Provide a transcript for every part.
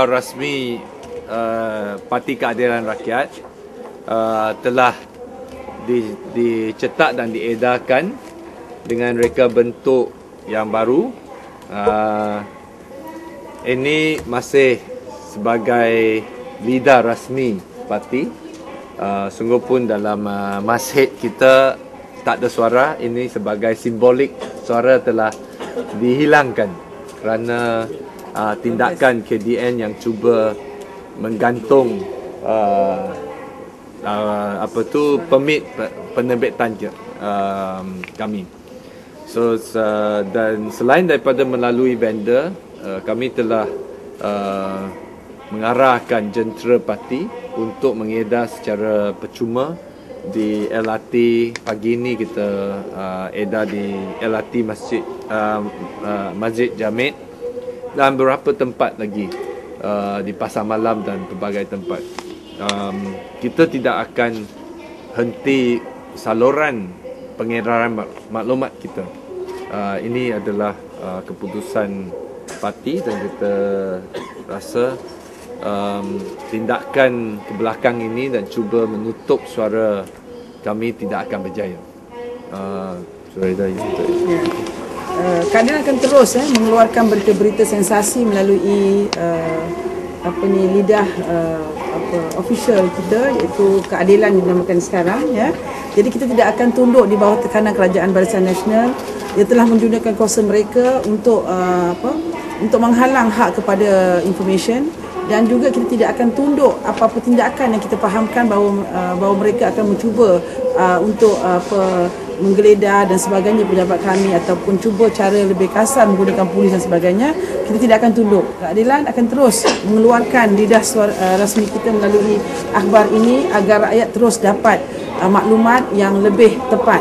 Rasmi Parti Keadilan Rakyat telah dicetak dan diedarkan dengan reka bentuk yang baru. Ini masih sebagai lidah rasmi parti. Sungguh pun dalam mazhab kita tak ada suara. Ini sebagai simbolik suara telah dihilangkan kerana tindakan KDN yang cuba menggantung permit penerbitan kami. So dan selain daripada melalui vendor, kami telah mengarahkan jentera parti untuk mengedar secara percuma di LRT. Pagi ini kita edar di LRT Masjid Jamid dan beberapa tempat lagi di pasar malam dan pelbagai tempat. Kita tidak akan henti saluran pengedaran maklumat kita. Ini adalah keputusan parti dan kita rasa tindakan ke belakang ini dan cuba menutup suara kami tidak akan berjaya. Keadilan akan terus mengeluarkan berita-berita sensasi melalui lidah official kita, iaitu Keadilan dinamakan sekarang ya. Jadi kita tidak akan tunduk di bawah tekanan Kerajaan Barisan Nasional. Dia telah menggunakan kuasa mereka untuk menghalang hak kepada information, dan juga kita tidak akan tunduk apa-apa tindakan yang kita fahamkan bahawa mereka akan mencuba untuk menggeledah dan sebagainya pejabat kami, ataupun cuba cara lebih kasar menggunakan polis dan sebagainya. Kita tidak akan tunduk. Keadilan akan terus mengeluarkan lidah rasmi kita melalui akhbar ini agar rakyat terus dapat maklumat yang lebih tepat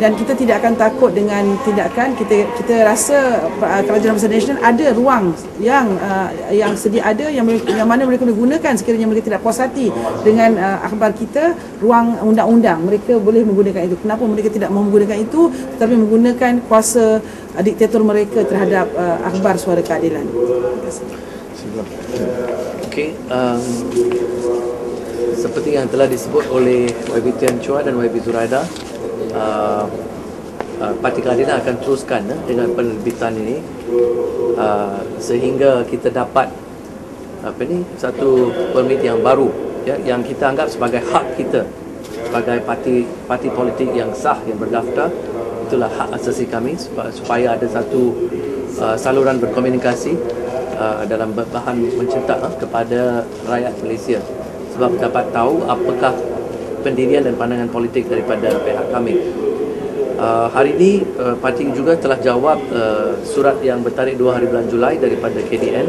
dan kita tidak akan takut dengan tindakan. Kita rasa Kerajaan Barisan Nasional ada ruang yang sedia ada yang mana mereka boleh gunakan sekiranya mereka tidak puas hati dengan akhbar kita. Ruang undang-undang mereka boleh menggunakan itu. Kenapa mereka tidak mahu menggunakan itu, tetapi menggunakan kuasa diktator mereka terhadap akhbar Suara Keadilan? Terima kasih. Okey, seperti yang telah disebut oleh YB Tian Chua dan YB Zuraida, Parti Keadilan akan teruskan dengan penerbitan ini sehingga kita dapat satu permit yang baru yang kita anggap sebagai hak kita sebagai parti politik yang sah yang berdaftar. Itulah hak asasi kami supaya ada satu saluran berkomunikasi dalam bahan mencetak kepada rakyat Malaysia, sebab dapat tahu apakah pendirian dan pandangan politik daripada pihak kami. Hari ini parti juga telah jawab surat yang bertarikh 2 hari bulan Julai daripada KDN,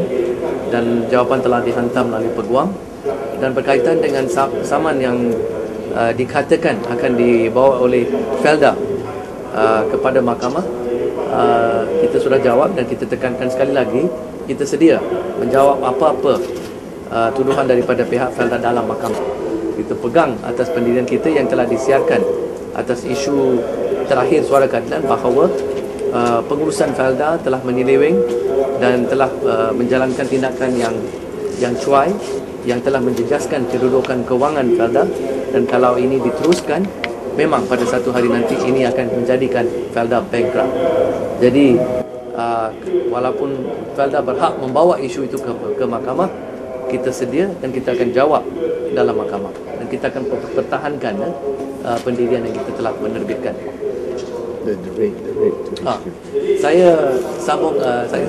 dan jawapan telah dihantar melalui peguam, dan berkaitan dengan saman yang dikatakan akan dibawa oleh Felda kepada mahkamah. Kita sudah jawab dan kita tekankan sekali lagi, kita sedia menjawab apa-apa tuduhan daripada pihak Felda dalam mahkamah. Kita pegang atas pendirian kita yang telah disiarkan atas isu terakhir Suara Keadilan, bahawa pengurusan Felda telah menyeleweng dan telah menjalankan tindakan yang cuai, yang telah menjejaskan kedudukan kewangan Felda, dan kalau ini diteruskan, memang pada satu hari nanti ini akan menjadikan Felda bankrupt. Jadi walaupun Felda berhak membawa isu itu ke mahkamah, kita sedia dan kita akan jawab dalam mahkamah, dan kita akan pertahankan pendirian yang kita telah menerbitkan. Saya sambung,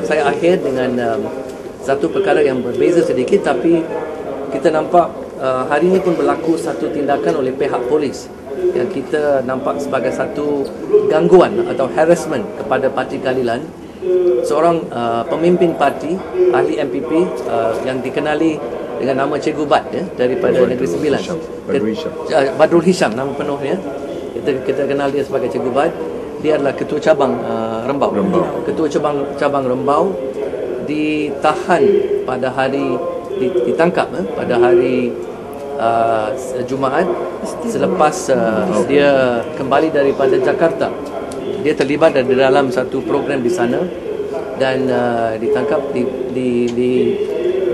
saya akhir dengan satu perkara yang berbeza sedikit, tapi kita nampak hari ini pun berlaku satu tindakan oleh pihak polis yang kita nampak sebagai satu gangguan atau harassment kepada Parti Keadilan. Seorang pemimpin parti, ahli MPP yang dikenali dengan nama Cikgu Bad daripada Negeri Sembilan, Badrul Hisham nama penuhnya, kita kenal dia sebagai Cikgu Bad. Dia adalah ketua cabang Rembau. Ketua cabang Rembau ditahan pada hari ditangkap pada hari Jumaat selepas dia kembali daripada Jakarta. Dia terlibat di dalam satu program di sana dan ditangkap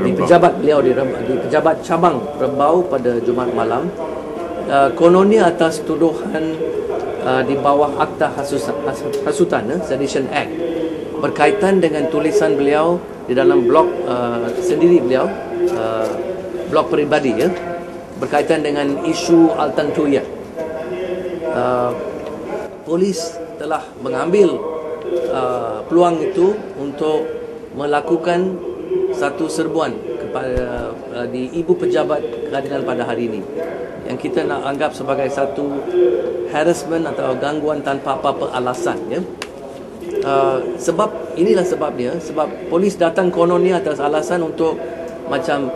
di pejabat beliau di pejabat cabang Rembau pada Jumaat malam, kononnya atas tuduhan di bawah Akta Hasutan Sedition Act berkaitan dengan tulisan beliau di dalam blog sendiri beliau, blog peribadi ya, berkaitan dengan isu Altan Tuya. Polis telah mengambil peluang itu untuk melakukan satu serbuan kepada di Ibu Pejabat Keadilan pada hari ini yang kita nak anggap sebagai satu harassment atau gangguan tanpa apa-apa alasan ya. Sebab inilah sebabnya, sebab polis datang kononnya atas alasan untuk macam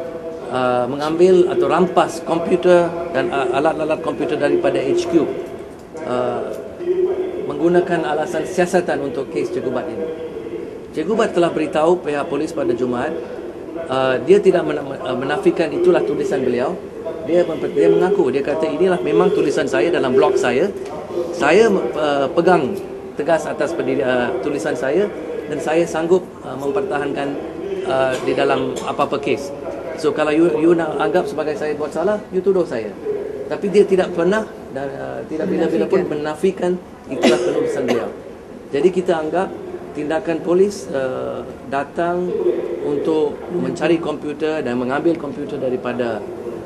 mengambil atau rampas komputer dan alat-alat komputer daripada HQ, menggunakan alasan siasatan untuk kes Cikgu Bat ini. Cikgu Bat telah beritahu pihak polis pada Jumaat, dia tidak menafikan itulah tulisan beliau. Dia mengaku, dia kata inilah memang tulisan saya dalam blog saya. Saya pegang tegas atas tulisan saya dan saya sanggup mempertahankan di dalam apa-apa kes. So kalau you nak anggap sebagai saya buat salah, you tuduh saya. Tapi dia tidak pernah dan tidak bila-bila pun menafikan itulah penulisan beliau. Jadi kita anggap tindakan polis datang untuk mencari komputer dan mengambil komputer daripada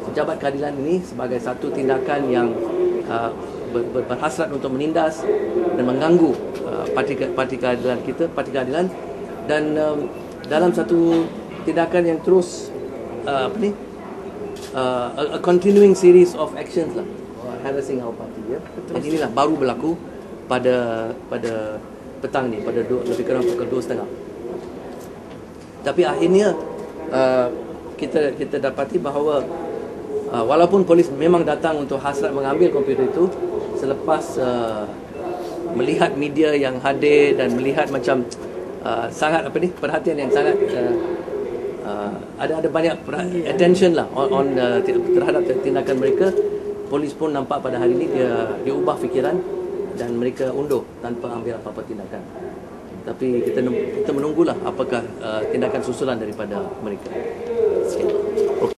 pejabat keadilan ini sebagai satu tindakan yang berhasrat untuk menindas dan mengganggu parti keadilan kita, parti keadilan, dan dalam satu tindakan yang terus a continuing series of actions lah, harassing our party ya. Dan inilah baru berlaku pada petang ni, pada lebih kurang pukul 2.30. Tapi akhirnya kita dapati bahawa walaupun polis memang datang untuk hasrat mengambil komputer itu, selepas melihat media yang hadir dan melihat macam sangat perhatian yang sangat ada banyak attention lah terhadap tindakan mereka, polis pun nampak pada hari ini dia ubah fikiran dan mereka undur tanpa ambil apa-apa tindakan. Tapi kita menunggulah apakah tindakan susulan daripada mereka. Sekian.